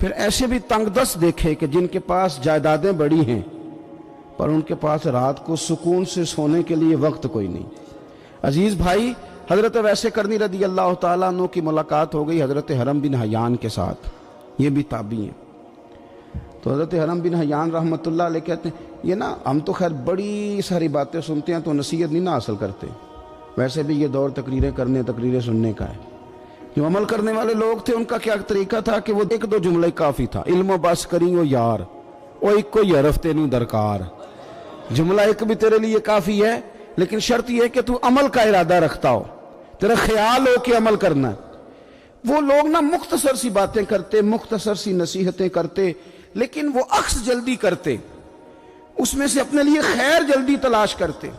پھر ایسے بھی تنگ دست دیکھے کہ جن کے پاس جائیدادیں بڑی ہیں پر ان کے پاس رات کو سکون سے سونے کے لیے وقت کوئی نہیں۔ عزیز بھائی، حضرت ویس کرنی رضی اللہ تعالیٰ عنہ کی ملاقات ہو گئی حضرت حرم بن حیان کے ساتھ، یہ بھی تابعی ہیں۔ تو حضرت حرم بن حیان رحمۃ اللہ علیہ کہتے ہیں یہ نا ہم تو خیر بڑی ساری باتیں سنتے ہیں تو نصیحت نہیں نہ حاصل کرتے، ویسے بھی یہ دور تقریریں سننے کا ہے۔ جو عمل کرنے والے لوگ تھے ان کا کیا طریقہ تھا کہ وہ ایک دو جملے کافی تھا، علم و بس کری او یار او ایک کو یرف تینوں درکار، جملہ ایک بھی تیرے لیے کافی ہے لیکن شرط یہ ہے کہ تو عمل کا ارادہ رکھتا ہو، تیرا خیال ہو کہ عمل کرنا ہے۔ وہ لوگ نا مختصر سی باتیں کرتے، مختصر سی نصیحتیں کرتے، لیکن وہ عکس جلدی کرتے، اس میں سے اپنے لیے خیر جلدی تلاش کرتے۔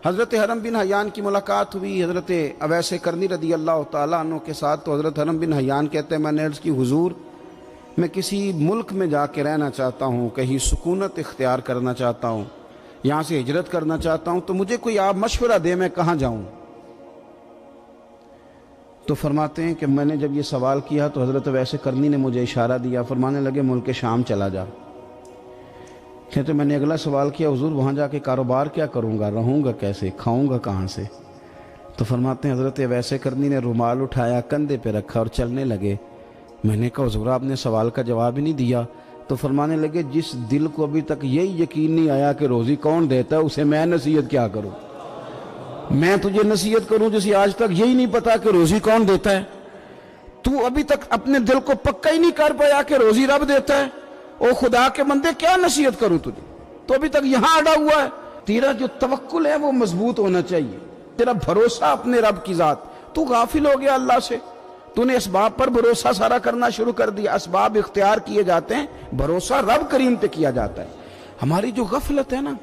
حضرت حرم بن حیان کی ملاقات ہوئی حضرت اویس کرنی رضی اللہ تعالیٰ عنہ کے ساتھ، تو حضرت حرم بن حیان کہتے ہیں میں نے عرض کی حضور میں کسی ملک میں جا کے رہنا چاہتا ہوں، کہیں سکونت اختیار کرنا چاہتا ہوں، یہاں سے ہجرت کرنا چاہتا ہوں، تو مجھے کوئی آپ مشورہ دے میں کہاں جاؤں؟ تو فرماتے ہیں کہ میں نے جب یہ سوال کیا تو حضرت ویس کرنی نے مجھے اشارہ دیا، فرمانے لگے ملک شام چلا جا۔ کہتے میں نے اگلا سوال کیا حضور وہاں جا کے کاروبار کیا کروں گا، رہوں گا کیسے، کھاؤں گا کہاں سے؟ تو فرماتے ہیں حضرت ویس کرنی نے رومال اٹھایا، کندھے پہ رکھا اور چلنے لگے۔ میں نے کہا حضور آپ نے سوال کا جواب ہی نہیں دیا۔ تو فرمانے لگے جس دل کو ابھی تک یہی یقین نہیں آیا کہ روزی کون دیتا ہے اسے میں نصیحت کیا کروں؟ میں تجھے نصیحت کروں جسے آج تک یہی نہیں پتا کہ روزی کون دیتا ہے؟ تو ابھی تک اپنے دل کو پکا ہی نہیں کر پایا کہ روزی رب دیتا ہے؟ او خدا کے بندے کیا نصیحت کروں تجھے؟ تو ابھی تک یہاں اڑا ہوا ہے۔ تیرا جو توکل ہے وہ مضبوط ہونا چاہیے، تیرا بھروسہ اپنے رب کی ذات۔ تو غافل ہو گیا اللہ سے، تو نے اسباب پر بھروسہ سارا کرنا شروع کر دیا۔ اسباب اختیار کیے جاتے ہیں، بھروسہ رب کریم پہ کیا جاتا ہے۔ ہماری جو غفلت ہے نا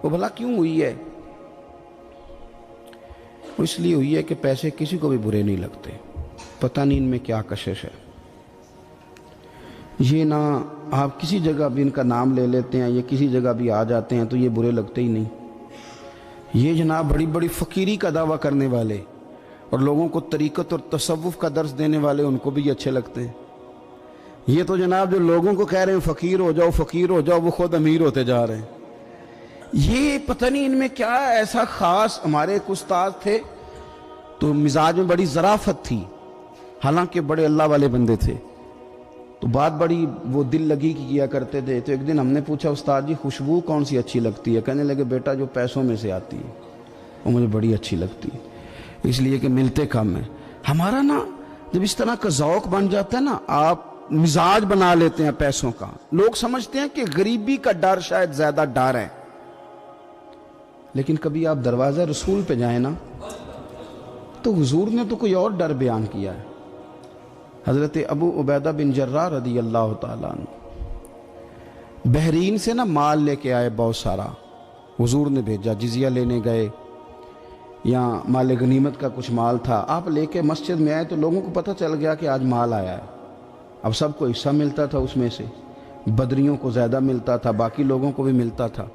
وہ بھلا کیوں ہوئی ہے؟ وہ اس لیے ہوئی ہے کہ پیسے کسی کو بھی برے نہیں لگتے، پتہ نہیں ان میں کیا کشش ہے۔ یہ نہ آپ کسی جگہ بھی ان کا نام لے لیتے ہیں، یہ کسی جگہ بھی آ جاتے ہیں تو یہ برے لگتے ہی نہیں۔ یہ جناب بڑی بڑی فقیری کا دعویٰ کرنے والے اور لوگوں کو طریقت اور تصوف کا درس دینے والے ان کو بھی اچھے لگتے ہیں۔ یہ تو جناب جو لوگوں کو کہہ رہے ہیں فقیر ہو جاؤ فقیر ہو جاؤ، وہ خود امیر ہوتے جا رہے ہیں۔ یہ پتہ نہیں ان میں کیا ایسا خاص۔ ہمارے ایک استاد تھے تو مزاج میں بڑی ظرافت تھی، حالانکہ بڑے اللہ والے بندے تھے، تو بات بڑی وہ دل لگی کی کیا کرتے تھے۔ تو ایک دن ہم نے پوچھا استاد جی خوشبو کون سی اچھی لگتی ہے؟ کہنے لگے بیٹا جو پیسوں میں سے آتی ہے وہ مجھے بڑی اچھی لگتی ہے، اس لیے کہ ملتے کم ہیں۔ ہمارا نا جب اس طرح کا ذوق بن جاتا ہے نا، آپ مزاج بنا لیتے ہیں پیسوں کا۔ لوگ سمجھتے ہیں کہ غریبی کا ڈر شاید زیادہ ڈر ہے، لیکن کبھی آپ دروازہ رسول پہ جائیں نا تو حضور نے تو کوئی اور ڈر بیان کیا ہے۔ حضرت ابو عبیدہ بن جراح رضی اللہ تعالیٰ عنہ بحرین سے نا مال لے کے آئے بہت سارا، حضور نے بھیجا، جزیہ لینے گئے یا مال غنیمت کا کچھ مال تھا، آپ لے کے مسجد میں آئے تو لوگوں کو پتہ چل گیا کہ آج مال آیا ہے۔ اب سب کو حصہ ملتا تھا، اس میں سے بدریوں کو زیادہ ملتا تھا، باقی لوگوں کو بھی ملتا تھا۔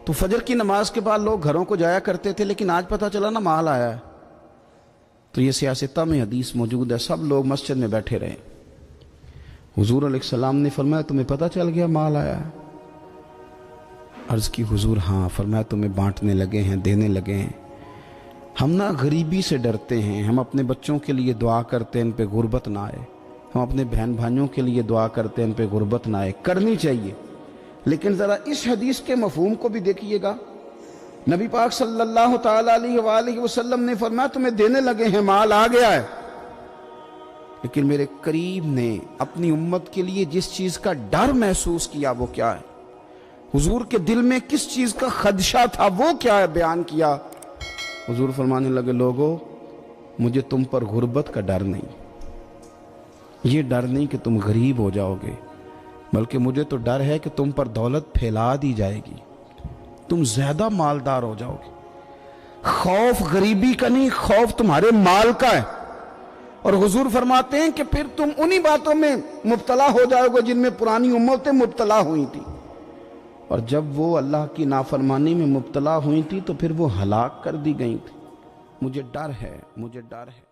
تو فجر کی نماز کے بعد لوگ گھروں کو جایا کرتے تھے، لیکن آج پتہ چلا نا مال آیا ہے، تو یہ سیاستہ میں حدیث موجود ہے، سب لوگ مسجد میں بیٹھے رہے۔ حضور علیہ السلام نے فرمایا تمہیں پتہ چل گیا مال آیا ہے؟ عرض کی حضور ہاں۔ فرمایا تمہیں بانٹنے لگے ہیں، دینے لگے ہیں۔ ہم نا غریبی سے ڈرتے ہیں، ہم اپنے بچوں کے لیے دعا کرتے ہیں ان پہ غربت نہ آئے، ہم اپنے بہن بھائیوں کے لیے دعا کرتے ہیں ان پہ غربت نہ آئے، کرنی چاہیے۔ لیکن ذرا اس حدیث کے مفہوم کو بھی دیکھیے گا۔ نبی پاک صلی اللہ تعالیٰ علیہ وآلہ وسلم نے فرمایا تمہیں دینے لگے ہیں، مال آ گیا ہے، لیکن میرے قریب نے اپنی امت کے لیے جس چیز کا ڈر محسوس کیا وہ کیا ہے؟ حضور کے دل میں کس چیز کا خدشہ تھا وہ کیا ہے بیان کیا؟ حضور فرمانے لگے لوگو مجھے تم پر غربت کا ڈر نہیں، یہ ڈر نہیں کہ تم غریب ہو جاؤ گے، بلکہ مجھے تو ڈر ہے کہ تم پر دولت پھیلا دی جائے گی، تم زیادہ مالدار ہو جاؤ گے۔ خوف غریبی کا نہیں، خوف تمہارے مال کا ہے۔ اور حضور فرماتے ہیں کہ پھر تم انہی باتوں میں مبتلا ہو جاؤ گے جن میں پرانی امتیں مبتلا ہوئی تھی، اور جب وہ اللہ کی نافرمانی میں مبتلا ہوئی تھی تو پھر وہ ہلاک کر دی گئی تھی۔ مجھے ڈر ہے، مجھے ڈر ہے۔